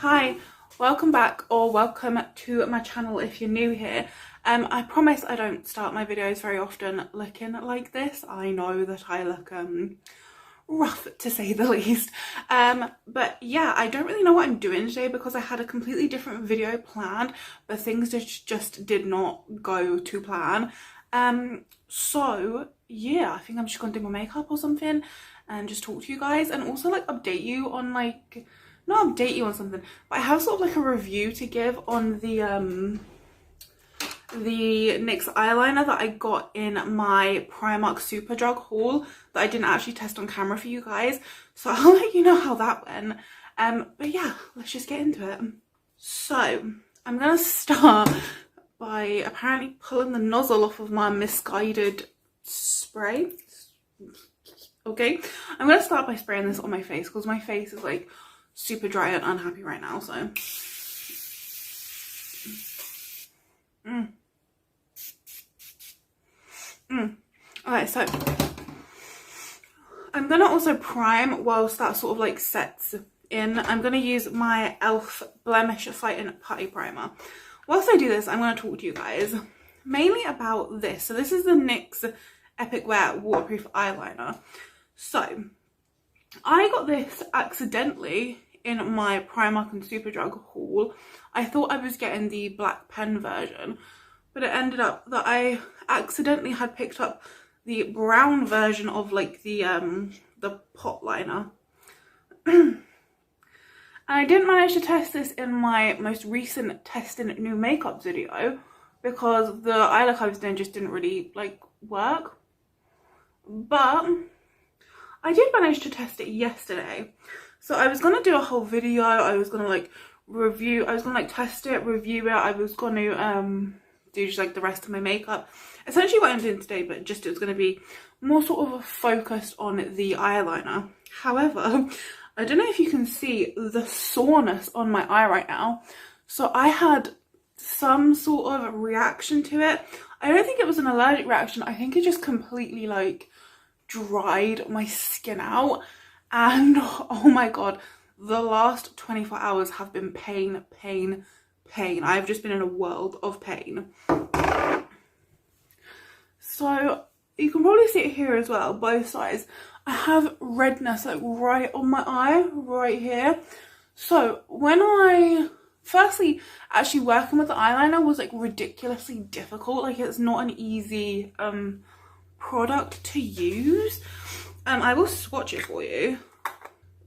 Hi, welcome back or welcome to my channel if you're new here. I promise I don't start my videos very often looking like this. I know that I look rough to say the least. But yeah, I don't really know what I'm doing today because I had a completely different video planned, but things just did not go to plan. So yeah, I think I'm just gonna do my makeup or something and just talk to you guys and also like update you on like, not update you on something, but I have sort of like a review to give on the NYX eyeliner that I got in my Primark Superdrug haul that I didn't actually test on camera for you guys. So I'll let you know how that went. But yeah, let's just get into it. So I'm gonna start by apparently pulling the nozzle off of my Missguided spray. Okay, I'm gonna start by spraying this on my face because my face is like super dry and unhappy right now, so okay, so I'm gonna also prime whilst that sort of like sets in. I'm gonna use my ELF Blemish Fighting Putty Primer. Whilst I do this, I'm gonna talk to you guys mainly about this. So this is the NYX Epic Wear Waterproof Eyeliner. So I got this accidentally in my Primark and Superdrug haul. I thought I was getting the black pen version, but it ended up that I accidentally had picked up the brown version of like the pot liner. And I didn't manage to test this in my most recent testing new makeup video because the eye look I was doing just didn't really like work. But I did manage to test it yesterday. So I was going to do a whole video. I was going to like review, I was going to like test it, review it. I was going to do just like the rest of my makeup. Essentially what I'm doing today, but just it was going to be more sort of focused on the eyeliner. However, I don't know if you can see the soreness on my eye right now. So I had some sort of reaction to it. I don't think it was an allergic reaction. I think it just completely like dried my skin out, and oh my god, the last 24 hours have been pain. I've just been in a world of pain. So you can probably see it here as well, both sides. I have redness like right on my eye right here. So when I firstly actually working with the eyeliner was like ridiculously difficult. Like it's not an easy product to use. I will swatch it for you.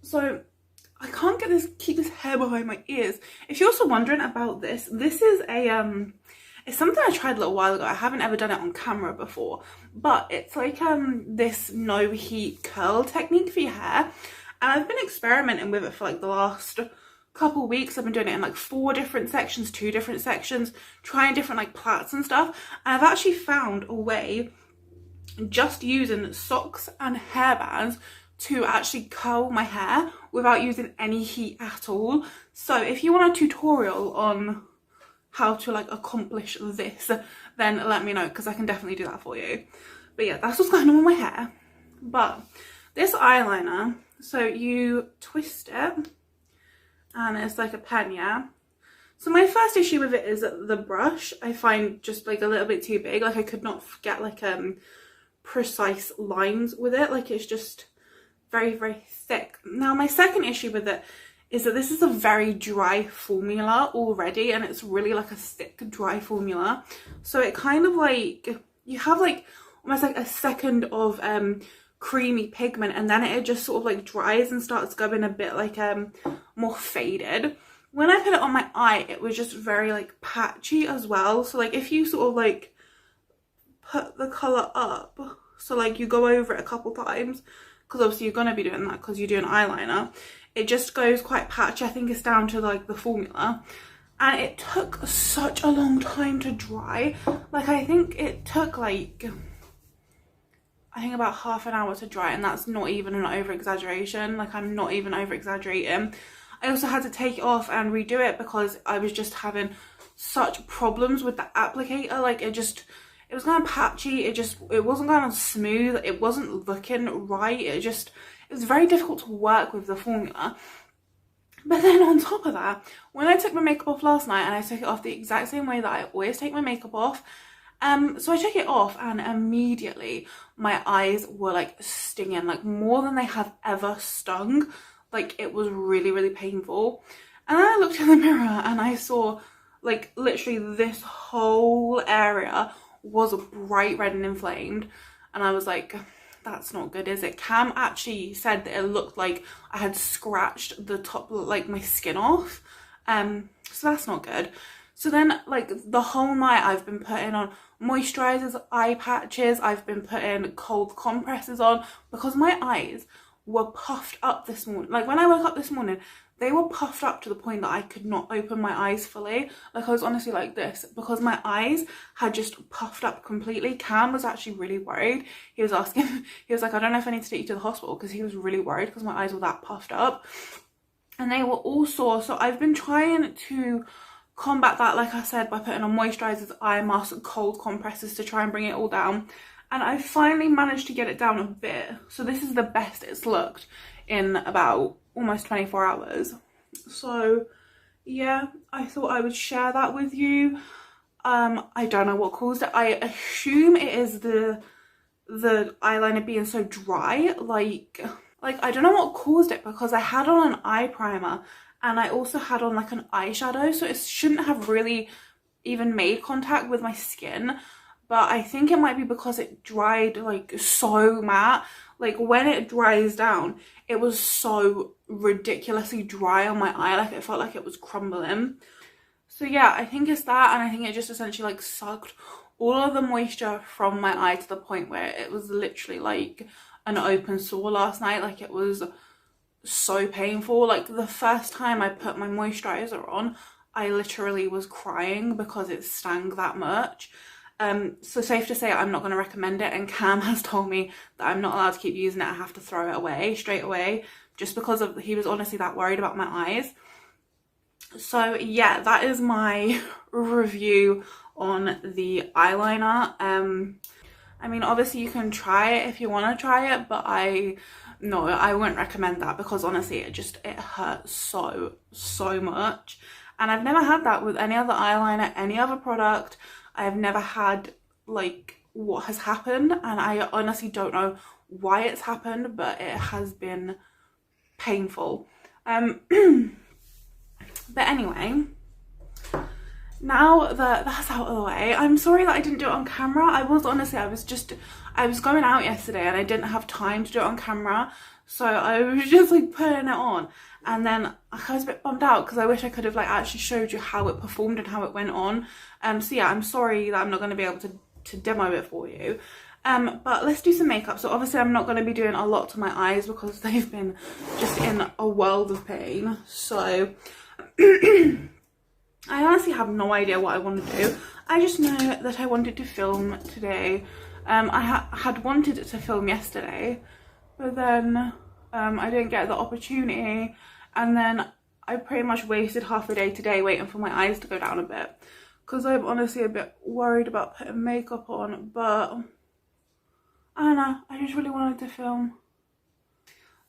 So I can't keep this hair behind my ears. If you're also wondering about this, this is a it's something I tried a little while ago. I haven't ever done it on camera before, but it's like this no heat curl technique for your hair, and I've been experimenting with it for like the last couple of weeks. I've been doing it in like 4 different sections, 2 different sections, trying different like plaits and stuff, and I've actually found a way just using socks and hairbands to actually curl my hair without using any heat at all. So if you want a tutorial on how to like accomplish this, then let me know because I can definitely do that for you. But yeah, that's what's going on with my hair. But this eyeliner, so you twist it and it's like a pen, yeah? So my first issue with it is that the brush I find just like a little bit too big. Like I could not get like precise lines with it. Like it's just very thick. Now my second issue with it is that this is a very dry formula already, and it's really like a thick dry formula. So it kind of like, you have like almost like a second of creamy pigment, and then it just sort of like dries and starts going a bit like more faded. When I put it on my eye, it was just very like patchy as well. So like if you sort of like put the colour up, so like you go over it a couple times, because obviously you're going to be doing that because you're doing eyeliner, it just goes quite patchy. I think it's down to like the formula, and it took such a long time to dry. Like I think it took like, I think about half an hour to dry, and that's not even an over exaggeration. Like I'm not even over exaggerating. I also had to take it off and redo it because I was just having such problems with the applicator. Like it was going patchy, it wasn't going on smooth, it wasn't looking right, it was very difficult to work with the formula. But then on top of that, when I took my makeup off last night, and I took it off the exact same way that I always take my makeup off, so I took it off and immediately my eyes were like stinging, like more than they have ever stung. Like it was really, really painful. And then I looked in the mirror and I saw like literally this whole area was bright red and inflamed. And I was like, that's not good, is it? Cam actually said that it looked like I had scratched the top, like my skin off. So that's not good. So then like the whole night I've been putting on moisturizers, eye patches, I've been putting cold compresses on because my eyes were puffed up this morning. Like when I woke up this morning, they were puffed up to the point that I could not open my eyes fully. Like I was honestly like this because my eyes had just puffed up completely. Cam was actually really worried. He was asking, he was like, I don't know if I need to take you to the hospital, because he was really worried because my eyes were that puffed up. And they were all sore. So I've been trying to combat that, like I said, by putting on moisturizers, eye masks, cold compresses to try and bring it all down. And I finally managed to get it down a bit. So this is the best it's looked in about almost 24 hours. So yeah, I thought I would share that with you. I don't know what caused it. I assume it is the eyeliner being so dry. Like I don't know what caused it, because I had on an eye primer and I also had on like an eyeshadow, so it shouldn't have really even made contact with my skin. But I think it might be because it dried like so matte. Like when it dries down, it was so ridiculously dry on my eye. Like it felt like it was crumbling. So yeah, I think it's that, and I think it just essentially like sucked all of the moisture from my eye to the point where it was literally like an open sore last night. Like it was so painful. Like the first time I put my moisturizer on, I literally was crying because it stung that much. So safe to say I'm not going to recommend it, and Cam has told me that I'm not allowed to keep using it. I have to throw it away straight away, just because of, he was honestly that worried about my eyes. So yeah, that is my review on the eyeliner. I mean, obviously you can try it if you want to try it, but I wouldn't recommend that, because honestly it hurts so much. And I've never had that with any other eyeliner, any other product. I've never had like what has happened, and I honestly don't know why it's happened, but it has been painful. But anyway, now that that's out of the way, I'm sorry that I didn't do it on camera. I was going out yesterday and I didn't have time to do it on camera, so I was just like putting it on, and then I was a bit bummed out because I wish I could have like actually showed you how it performed and how it went on. So yeah, I'm sorry that I'm not going to be able to demo it for you. But let's do some makeup. So obviously I'm not going to be doing a lot to my eyes because they've been just in a world of pain. So I honestly have no idea what I want to do. I just know that I wanted to film today. I had wanted to film yesterday, but then I didn't get the opportunity, and then I pretty much wasted half a day today waiting for my eyes to go down a bit, because I'm honestly a bit worried about putting makeup on. But I don't know, I just really wanted to film.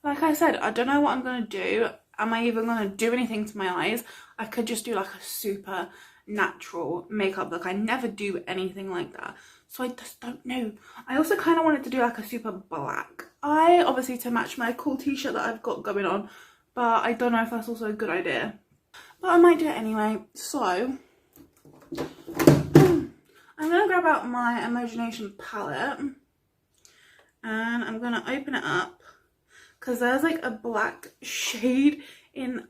Like I said, I don't know what I'm going to do. Am I even going to do anything to my eyes? I could just do like a super natural makeup look. I never do anything like that, so I just don't know. I also kind of wanted to do like a super black eye, obviously to match my cool t-shirt that I've got going on, but I don't know if that's also a good idea. But I might do it anyway. So I'm going to grab out my Imagination palette and I'm going to open it up, because there's like a black shade in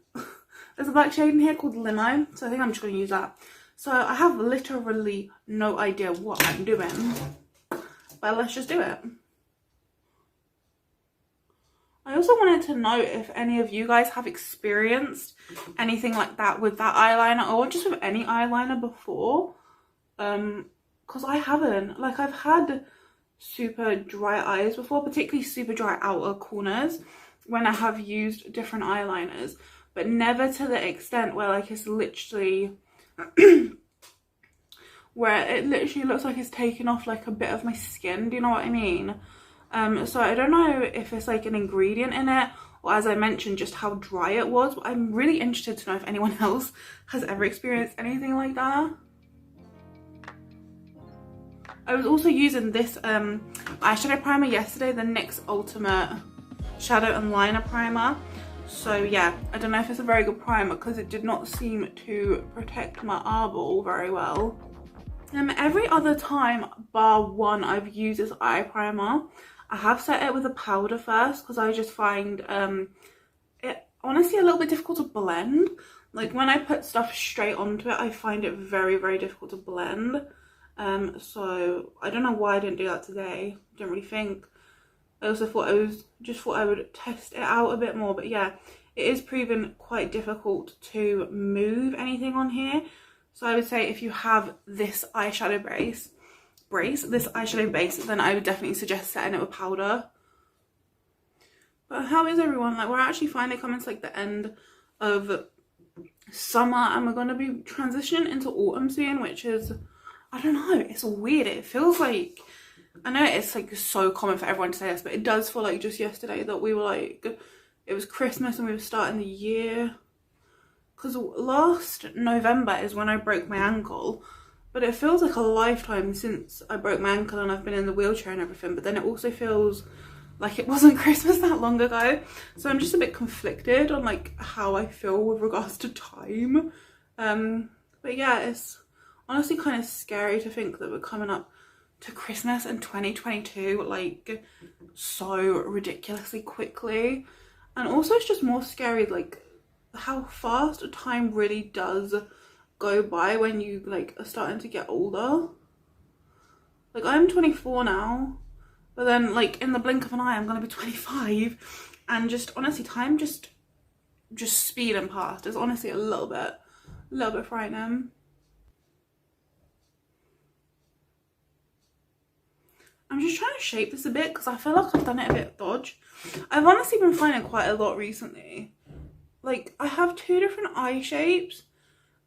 there's a black shade in here called Limo, so I think I'm just going to use that. So I have literally no idea what I'm doing, but let's just do it. I also wanted to know if any of you guys have experienced anything like that with that eyeliner, or just with any eyeliner before, because I haven't. Like I've had super dry eyes before, particularly super dry outer corners when I have used different eyeliners, but never to the extent where like it's literally where it literally looks like it's taken off like a bit of my skin. Do you know what I mean? So I don't know if it's like an ingredient in it, or as I mentioned, just how dry it was. But I'm really interested to know if anyone else has ever experienced anything like that. I was also using this eyeshadow primer yesterday, the NYX Ultimate Shadow and Liner Primer. So yeah, I don't know if it's a very good primer because it did not seem to protect my eyeball very well. Every other time bar one I've used this eye primer, I have set it with a powder first because I just find it honestly a little bit difficult to blend. Like when I put stuff straight onto it, I find it very, very difficult to blend. So I don't know why I didn't do that today. Didn't really think. I also thought I would test it out a bit more, but yeah, it is proven quite difficult to move anything on here. So I would say if you have this eyeshadow base, then I would definitely suggest setting it with powder. But how is everyone? Like, we're actually finally coming to like the end of summer and we're going to be transitioning into autumn soon, which is, I don't know, it's weird. It feels like, I know it's like so common for everyone to say this, but it does feel like just yesterday that we were like, it was Christmas and we were starting the year. Because last November is when I broke my ankle, but it feels like a lifetime since I broke my ankle and I've been in the wheelchair and everything. But then it also feels like it wasn't Christmas that long ago. So I'm just a bit conflicted on like how I feel with regards to time. But yeah, it's honestly kind of scary to think that we're coming up to Christmas in 2022 like so ridiculously quickly. And also it's just more scary like how fast time really does go by when you like are starting to get older. Like I'm 24 now, but then like in the blink of an eye I'm gonna be 25, and just honestly time just speeding past is honestly a little bit frightening. I'm just trying to shape this a bit because I feel like I've done it a bit dodge. I've honestly been finding quite a lot recently. Like I have two different eye shapes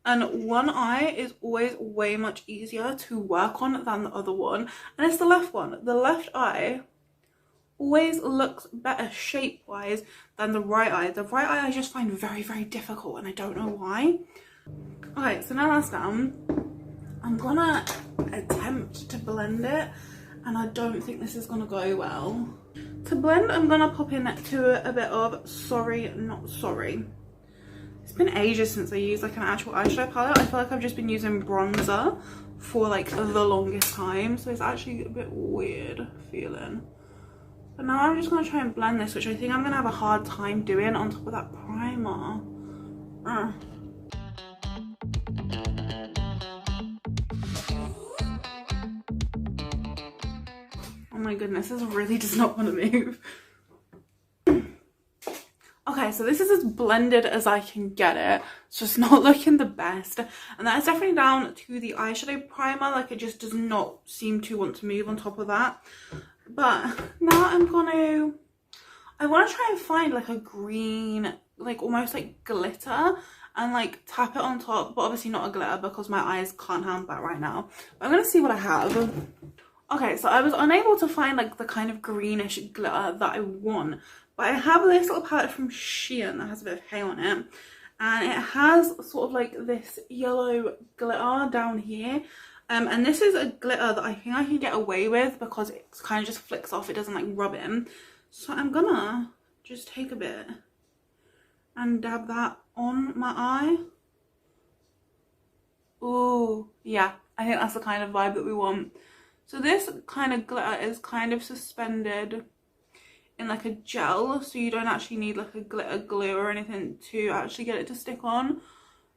and one eye is always way much easier to work on than the other one, and it's the left one. The left eye always looks better shape wise than the right eye. The right eye I just find very, very difficult and I don't know why. Okay, so now that's down, I'm gonna attempt to blend it and I don't think this is gonna go well. To blend, I'm gonna pop into a bit of Sorry Not Sorry. It's been ages since I used like an actual eyeshadow palette. I feel like I've just been using bronzer for like the longest time, so it's actually a bit weird feeling. But now I'm just gonna try and blend this, which I think I'm gonna have a hard time doing on top of that primer. Oh my goodness, this really does not want to move. Okay, so this is as blended as I can get it. It's just not looking the best. And that is definitely down to the eyeshadow primer. Like, it just does not seem to want to move on top of that. But now I want to try and find like a green, like almost like glitter, and like tap it on top. But obviously not a glitter because my eyes can't handle that right now. But I'm going to see what I have. Okay, so I was unable to find like the kind of greenish glitter that I want. But I have this little palette from Shein that has a bit of hay on it, and it has sort of like this yellow glitter down here, and this is a glitter that I think I can get away with because it kind of just flicks off, it doesn't like rub in. So I'm gonna just take a bit and dab that on my eye. Oh yeah, I think that's the kind of vibe that we want. So this kind of glitter is kind of suspended in like a gel, so you don't actually need like a glitter glue or anything to actually get it to stick on.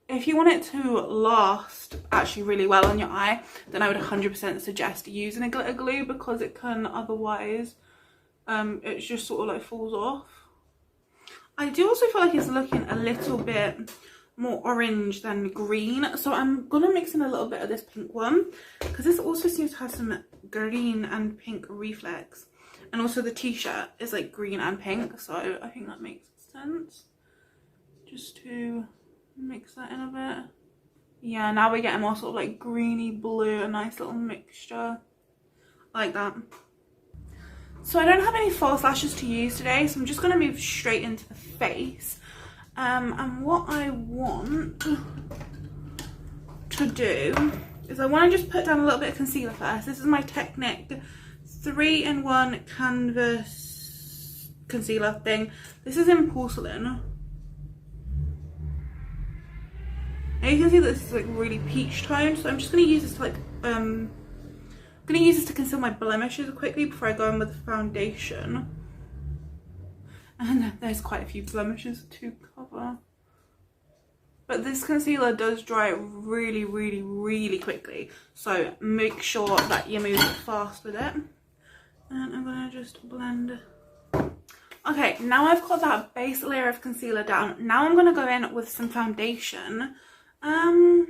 If you want it to last actually really well on your eye, then I would 100% suggest using a glitter glue, because it can otherwise it just sort of like falls off. I do also feel like it's looking a little bit more orange than green, so I'm gonna mix in a little bit of this pink one because this also seems to have some green and pink reflex. And also the t-shirt is like green and pink, so I think that makes sense. Just to mix that in a bit. Yeah, now we're getting more sort of like greeny blue, a nice little mixture. I like that. So I don't have any false lashes to use today, so I'm just going to move straight into the face. And what I want to do is I want to just put down a little bit of concealer first. This is my Technic 3-in-1 canvas concealer thing. This is in porcelain. Now you can see that this is like really peach tone, so I'm just going to use this to like I'm going to use this to conceal my blemishes quickly before I go in with the foundation. And there's quite a few blemishes to cover. But this concealer does dry really, really, really quickly. So make sure that you move fast with it. And I'm going to just blend. Okay, now I've got that base layer of concealer down. Now I'm going to go in with some foundation. I'm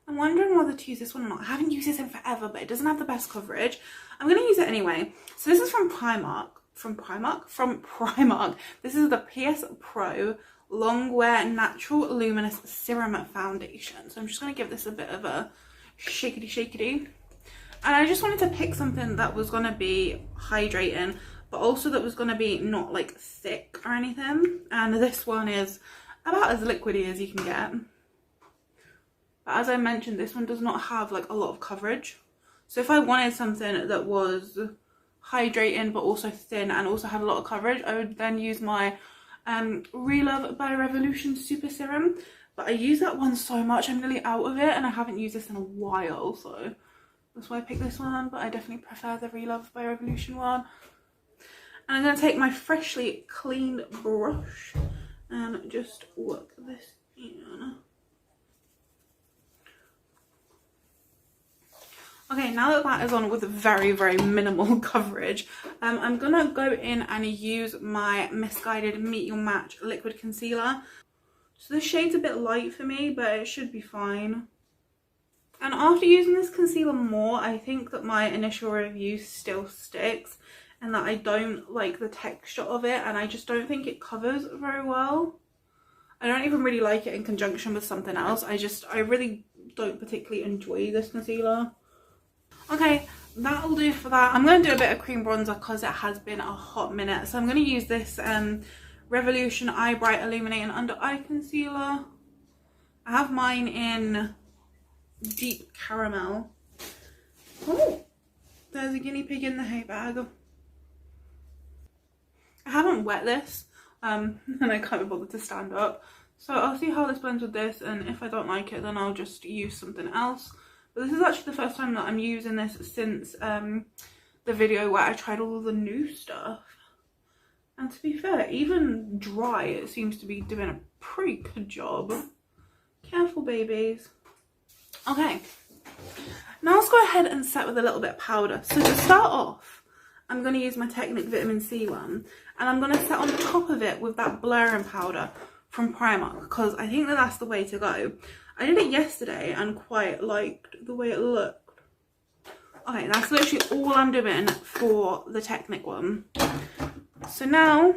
wondering whether to use this one or not. I haven't used this in forever, but it doesn't have the best coverage. I'm going to use it anyway. So this is from Primark. From Primark. This is the PS Pro Longwear Natural Luminous Serum Foundation. So I'm just going to give this a bit of a shakety. And I just wanted to pick something that was going to be hydrating, but also that was going to be not like thick or anything. And this one is about as liquidy as you can get. But as I mentioned, this one does not have like a lot of coverage. So if I wanted something that was hydrating but also thin and also had a lot of coverage, I would then use my Relove by Revolution Super Serum. But I use that one so much, I'm nearly out of it, and I haven't used this in a while, so that's why I picked this one. But I definitely prefer the Relove by Revolution one. And I'm going to take my freshly cleaned brush and just work this in. Okay, now that that is on with very, very minimal coverage, I'm going to go in and use my Missguided Meet Your Match Liquid Concealer. So this shade's a bit light for me, but it should be fine. And after using this concealer more, I think that my initial review still sticks and that I don't like the texture of it, and I just don't think it covers very well. I don't even really like it in conjunction with something else. I really don't particularly enjoy this concealer. Okay, that'll do for that. I'm going to do a bit of cream bronzer because it has been a hot minute. So I'm going to use this Revolution Eye Bright Illuminating Under Eye Concealer. I have mine in Deep Caramel. Oh, there's a guinea pig in the hay bag. I haven't wet this and I can't be bothered to stand up. So I'll see how this blends with this, and if I don't like it then I'll just use something else. But this is actually the first time that I'm using this since the video where I tried all the new stuff. And to be fair, even dry, it seems to be doing a pretty good job. Careful, babies. Okay, now let's go ahead and set with a little bit of powder. So to start off, I'm going to use my Technic Vitamin C one. And I'm going to set on top of it with that blurring powder from Primark, because I think that that's the way to go. I did it yesterday and quite liked the way it looked. Okay, that's literally all I'm doing for the Technic one. So now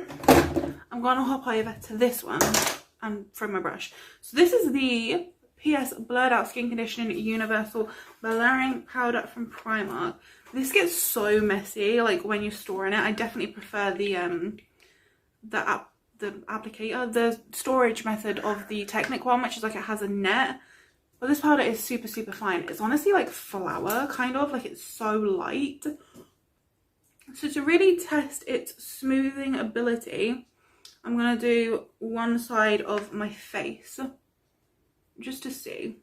I'm going to hop over to this one and from my brush. So this is the PS Blurred Out Skin Conditioning Universal Blurring Powder from Primark. This gets so messy like when you're storing it. I definitely prefer the applicator, the storage method of the Technic one, which is like it has a net. But this powder is super, super fine. It's honestly like flour, kind of, like it's so light. So to really test its smoothing ability, I'm going to do one side of my face just to see.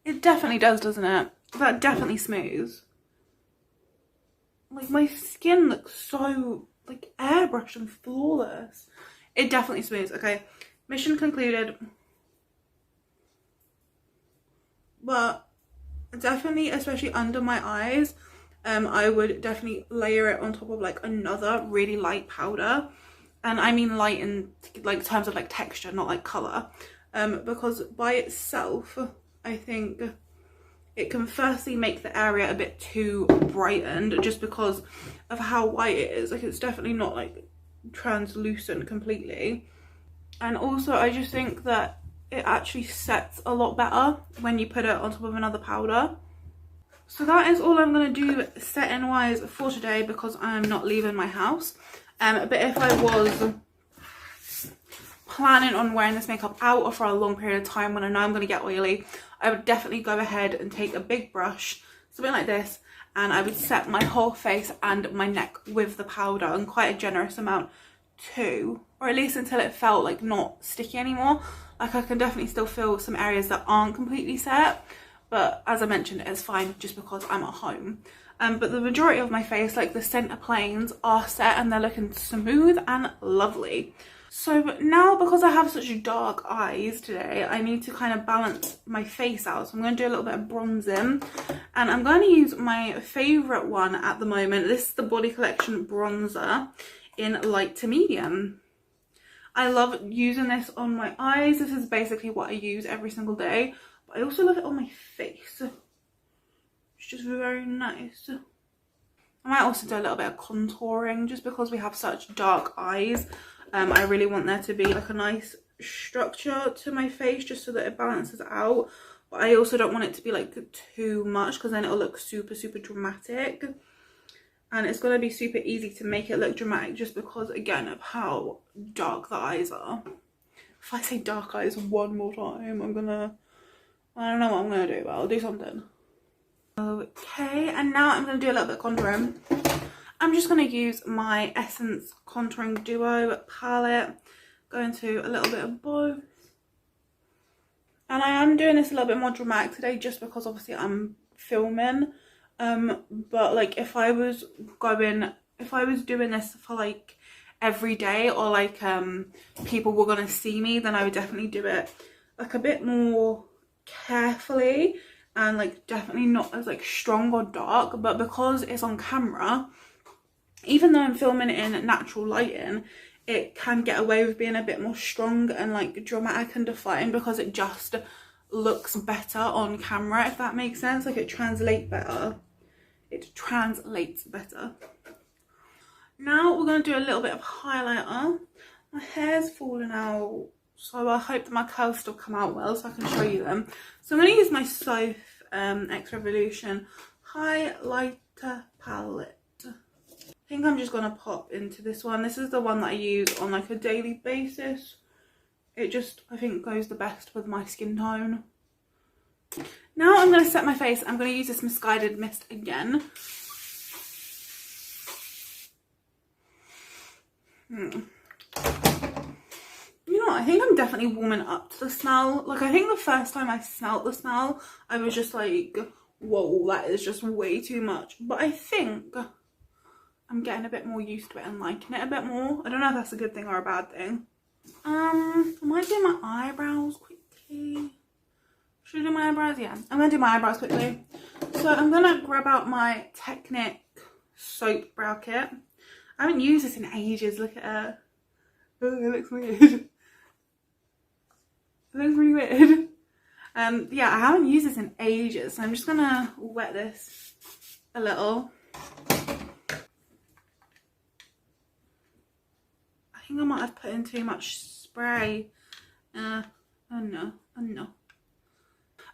It definitely does, doesn't it? That definitely smooths. Like my skin looks so like airbrushed and flawless. It definitely smooths. Okay, mission concluded. But definitely, especially under my eyes, I would definitely layer it on top of like another really light powder. And I mean light in like terms of like texture, not like colour. Because by itself, I think it can firstly make the area a bit too brightened just because of how white it is. Like it's definitely not like translucent completely. And also I just think that it actually sets a lot better when you put it on top of another powder. So that is all I'm going to do setting wise for today because I'm not leaving my house. But if I was planning on wearing this makeup out or for a long period of time when I know I'm going to get oily, I would definitely go ahead and take a big brush, something like this, and I would set my whole face and my neck with the powder, and quite a generous amount too, or at least until it felt like not sticky anymore. Like I can definitely still feel some areas that aren't completely set, but as I mentioned, it's fine just because I'm at home. But the majority of my face, like the center planes, are set and they're looking smooth and lovely. So now, because I have such dark eyes today, I need to kind of balance my face out. So I'm going to do a little bit of bronzing, and I'm going to use my favourite one at the moment. This is the Body Collection bronzer in light to medium. I love using this on my eyes. This is basically what I use every single day, but I also love it on my face. It's just very nice. I might also do a little bit of contouring just because we have such dark eyes. I really want there to be like a nice structure to my face just so that it balances out, but I also don't want it to be like too much because then it'll look super dramatic, and it's going to be super easy to make it look dramatic just because, again, of how dark the eyes are. If I say dark eyes one more time, I don't know what I'm gonna do, but I'll do something. Okay, and now I'm gonna do a little bit of contouring. I'm just going to use my Essence Contouring Duo palette, go into a little bit of both. And I am doing this a little bit more dramatic today just because obviously I'm filming. But like if I was doing this for like every day, or like people were going to see me, then I would definitely do it like a bit more carefully and like definitely not as like strong or dark. But because it's on camera, even though I'm filming in natural lighting, it can get away with being a bit more strong and like dramatic and defined because it just looks better on camera, if that makes sense. Like it translates better. Now we're going to do a little bit of highlighter. My hair's falling out, so I hope that my curls still come out well so I can show you them. So I'm going to use my Soph X Revolution highlighter palette. I think I'm just going to pop into this one. This is the one that I use on like a daily basis. It just, I think, goes the best with my skin tone. Now I'm going to set my face. I'm going to use this Missguided mist again. You know what? I think I'm definitely warming up to the smell. Like I think the first time I smelled the smell, I was just like, whoa, that is just way too much. But I think I'm getting a bit more used to it and liking it a bit more. I don't know if that's a good thing or a bad thing. I might do my eyebrows quickly. Should I do my eyebrows? Yeah, I'm gonna do my eyebrows quickly. So I'm gonna grab out my Technic soap brow kit. I haven't used this in ages. Look at it. Oh, it looks weird. It looks really weird. Yeah, I haven't used this in ages, so I'm just gonna wet this a little. I think I might have put in too much spray. Oh no.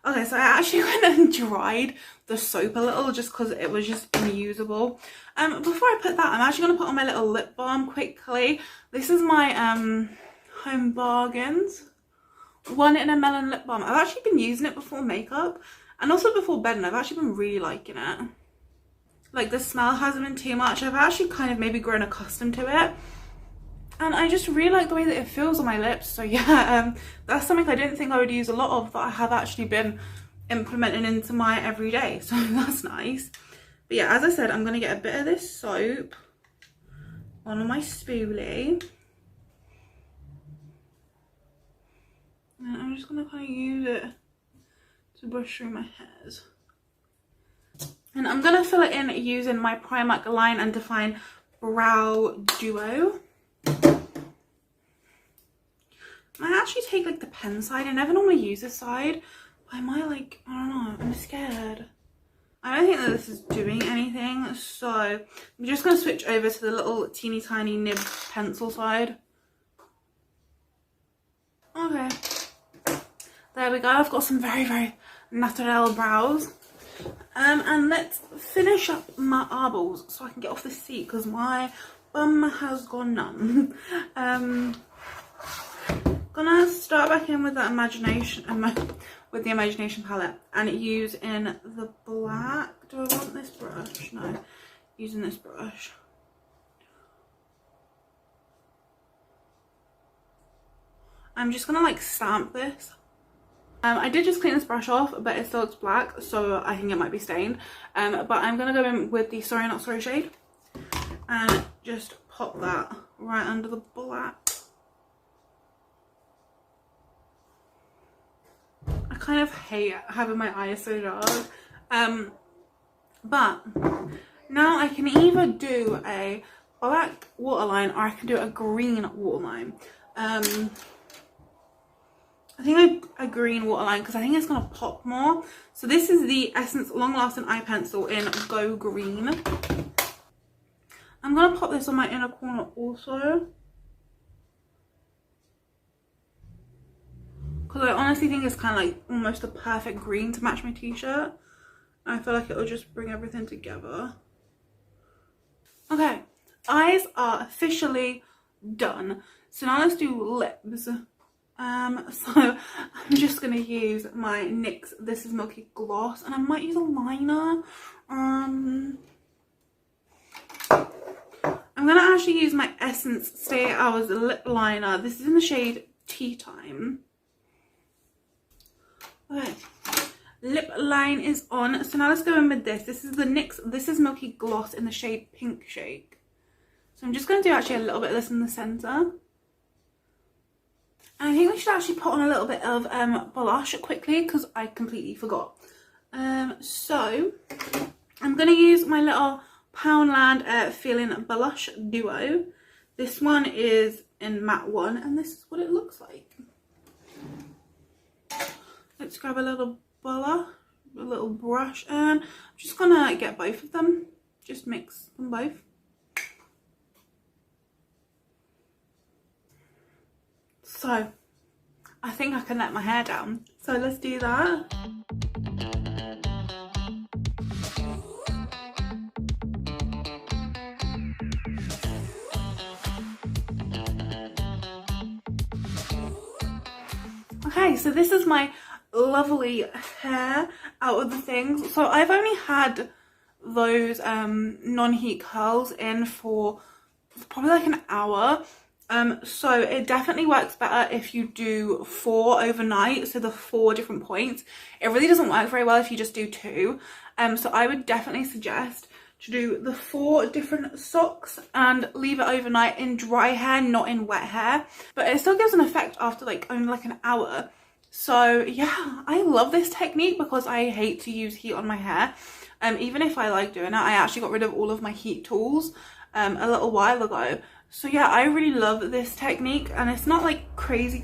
Okay, so I actually went and dried the soap a little just because it was just unusable. Before I put that, I'm actually going to put on my little lip balm quickly. This is my Home Bargains 1 in a Melon lip balm. I've actually been using it before makeup and also before bed, and I've actually been really liking it. Like the smell hasn't been too much. I've actually kind of maybe grown accustomed to it. And I just really like the way that it feels on my lips. So yeah, that's something I didn't think I would use a lot of, that I have actually been implementing into my everyday. So that's nice. But yeah, as I said, I'm going to get a bit of this soap on my spoolie. And I'm just going to kind of use it to brush through my hairs. And I'm going to fill it in using my Primark Line and Define Brow Duo. I actually take like the pen side. I never normally use this side. But I might like, I don't know, I'm scared. I don't think that this is doing anything. So I'm just going to switch over to the little teeny tiny nib pencil side. Okay. There we go. I've got some very natural brows. And let's finish up my eyeballs so I can get off the seat because my bum has gone numb. Gonna start back in with that with the imagination palette and use in the black. Do I want this brush? No, using this brush. I'm just gonna like stamp this. I did just clean this brush off, but it still looks black, so I think it might be stained. But I'm gonna go in with the Sorry Not Sorry shade and just pop that right under the black. I kind of hate having my eyes so dark, but now I can either do a black waterline or I can do a green waterline. I think a green waterline because I think it's going to pop more. So this is the Essence Long Lasting Eye Pencil in Go Green. I'm going to pop this on my inner corner also, because I honestly think it's kind of like almost a perfect green to match my t-shirt. I feel like it will just bring everything together. Okay, eyes are officially done. So now let's do lips. So I'm just gonna use my NYX This Is Milky gloss, and I might use a liner. I'm gonna actually use my Essence Stay 8 Hours lip liner. This is in the shade Tea Time. Okay, lip line is on. So now let's go in with this. This is the NYX This Is Milky gloss in the shade Pink Shake. So I'm just gonna do actually a little bit of this in the center. And I think we should actually put on a little bit of blush quickly because I completely forgot. So I'm going to use my little Poundland Feeling Blush Duo. This one is in matte 1 and this is what it looks like. Let's grab a little blush, a little brush, and I'm just going to get both of them. Just mix them both. So I think I can let my hair down. So let's do that. Okay, so this is my lovely hair out of the things. So I've only had those non-heat curls in for probably like an hour. So it definitely works better if you do 4 overnight, so the 4 different points. It really doesn't work very well if you just do 2. So I would definitely suggest to do the 4 different socks and leave it overnight in dry hair, not in wet hair. But it still gives an effect after like only like an hour. So yeah, I love this technique because I hate to use heat on my hair. Even if I like doing it, I actually got rid of all of my heat tools a little while ago. So yeah, I really love this technique, and it's not like crazy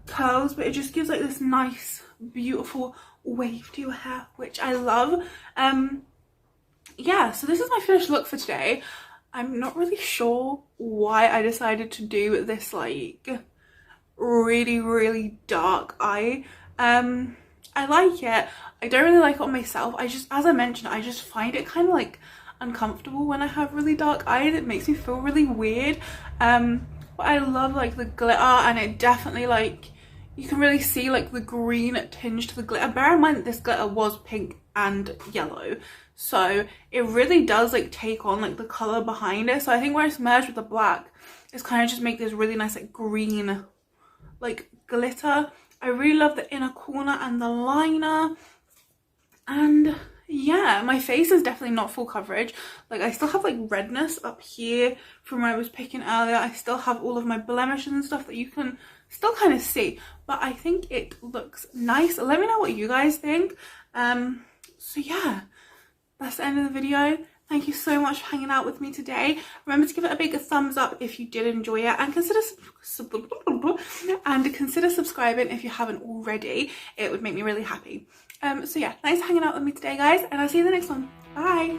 curls, but it just gives like this nice beautiful wave to your hair, which I love. Yeah, so this is my finished look for today. I'm not really sure why I decided to do this like really dark eye. I like it. I don't really like it on myself. As I mentioned, I just find it kind of like uncomfortable when I have really dark eyes. It makes me feel really weird. But I love like the glitter, and it definitely like you can really see like the green tinge to the glitter. Bear in mind that this glitter was pink and yellow, so it really does like take on like the color behind it. So I think where it's merged with the black, it's kind of just make this really nice like green like glitter. I really love the inner corner and the liner, and yeah, my face is definitely not full coverage. Like I still have like redness up here from where I was picking earlier. I still have all of my blemishes and stuff that you can still kind of see, but I think it looks nice. Let me know what you guys think. So yeah, that's the end of the video. Thank you so much for hanging out with me today. Remember to give it a big thumbs up if you did enjoy it, and consider subscribing if you haven't already. It would make me really happy. So yeah, thanks for hanging out with me today, guys, and I'll see you in the next one. Bye.